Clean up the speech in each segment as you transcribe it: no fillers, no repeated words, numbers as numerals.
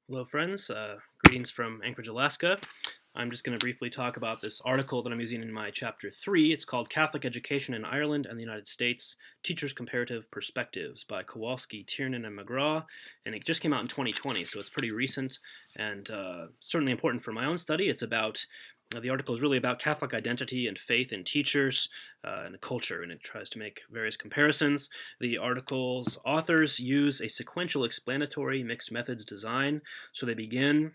Hello, friends. Greetings from Anchorage, Alaska. I'm just going to briefly talk about this article that I'm using in my chapter 3. It's called Catholic Education in Ireland and the United States Teachers' Comparative Perspectives by Kowalski, Tiernan, and McGraw. And it just came out in 2020, so it's pretty recent and certainly important for my own study. The article is really about Catholic identity and faith in teachers and culture, and it tries to make various comparisons. The article's authors use a sequential explanatory mixed methods design. So they begin,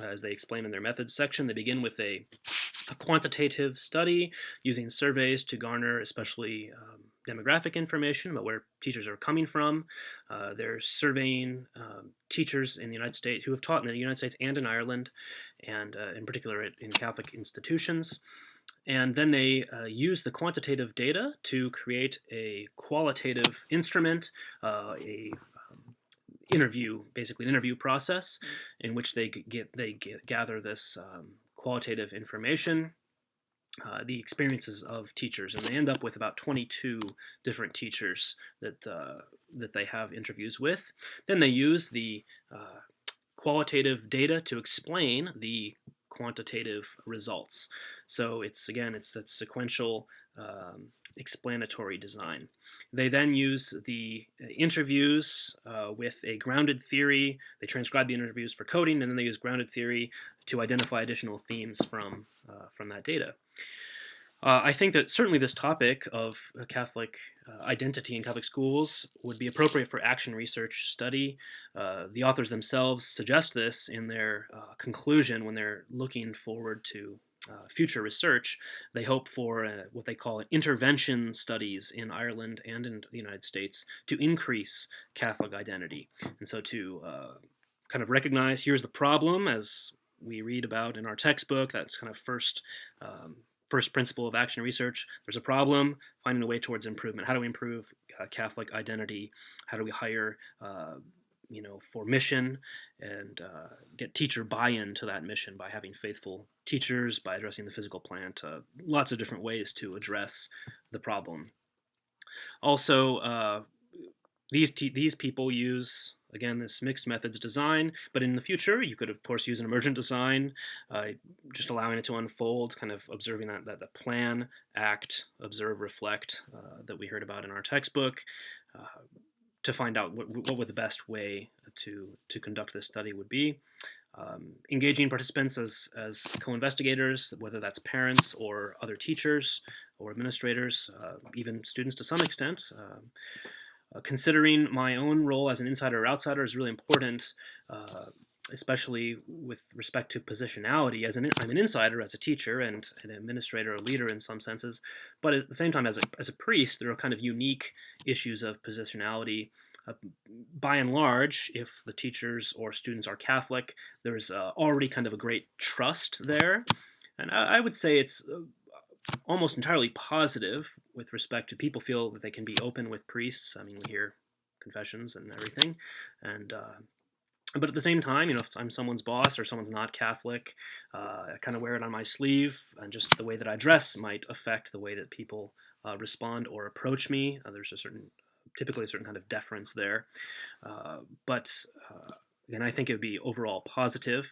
as they explain in their methods section, they begin with a quantitative study using surveys to garner especially demographic information about where teachers are coming from. They're surveying teachers in the United States who have taught in the United States and in Ireland, and in particular in Catholic institutions. And then they use the quantitative data to create a qualitative instrument, a basically an interview process in which they gather this qualitative information, the experiences of teachers, and they end up with about 22 different teachers that they have interviews with. Then they use the qualitative data to explain the quantitative results. So it's that sequential explanatory design. They then use the interviews with a grounded theory. They transcribe the interviews for coding, and then they use grounded theory to identify additional themes from that data. I think that certainly this topic of Catholic identity in Catholic schools would be appropriate for action research study. The authors themselves suggest this in their conclusion when they're looking forward to future research. They hope for what they call intervention studies in Ireland and in the United States to increase Catholic identity. And so to kind of recognize here's the problem, as we read about in our textbook, that's kind of first principle of action research. There's a problem, finding a way towards improvement. How do we improve Catholic identity? How do we hire, for mission and get teacher buy-in to that mission by having faithful teachers, by addressing the physical plant, lots of different ways to address the problem. Also, these people use, again, this mixed methods design, but in the future you could of course use an emergent design, just allowing it to unfold, kind of observing that the plan, act, observe, reflect that we heard about in our textbook, to find out what would the best way to conduct this study would be. Engaging participants as co-investigators, whether that's parents or other teachers or administrators, even students to some extent. Considering my own role as an insider or outsider is really important, especially with respect to positionality. I'm an insider as a teacher and an administrator or leader in some senses, but at the same time, as a priest, there are kind of unique issues of positionality. By and large, if the teachers or students are Catholic, there's already kind of a great trust there. And I would say it's almost entirely positive with respect to people feel that they can be open with priests. I mean, we hear confessions and everything, and but at the same time, if I'm someone's boss or someone's not Catholic, I kind of wear it on my sleeve, and just the way that I dress might affect the way that people respond or approach me. There's typically a certain kind of deference there, but again, I think it would be overall positive.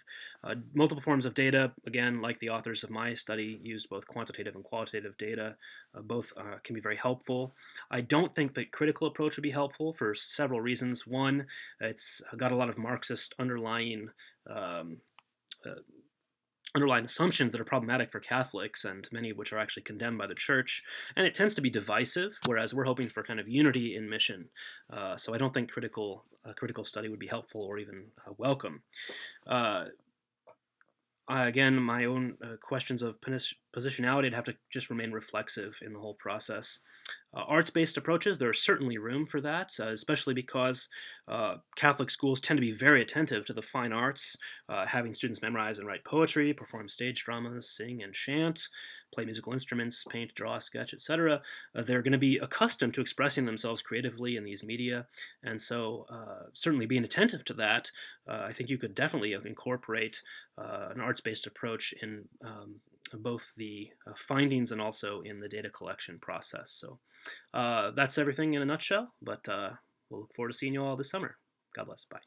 Multiple forms of data, again, like the authors of my study, used both quantitative and qualitative data. Both can be very helpful. I don't think the critical approach would be helpful for several reasons. One, it's got a lot of Marxist um, uh, underlying assumptions that are problematic for Catholics, and many of which are actually condemned by the church. And it tends to be divisive, whereas we're hoping for kind of unity in mission. So I don't think critical study would be helpful or even welcome. Uh, Again, my own questions of positionality would have to just remain reflexive in the whole process. Arts-based approaches, there is certainly room for that, especially because Catholic schools tend to be very attentive to the fine arts, having students memorize and write poetry, perform stage dramas, sing and chant, play musical instruments, paint, draw, sketch, etc. They're going to be accustomed to expressing themselves creatively in these media, and so certainly being attentive to that, I think you could definitely incorporate an arts-based approach in both the findings and also in the data collection process. So that's everything in a nutshell, but we'll look forward to seeing you all this summer. God bless. Bye.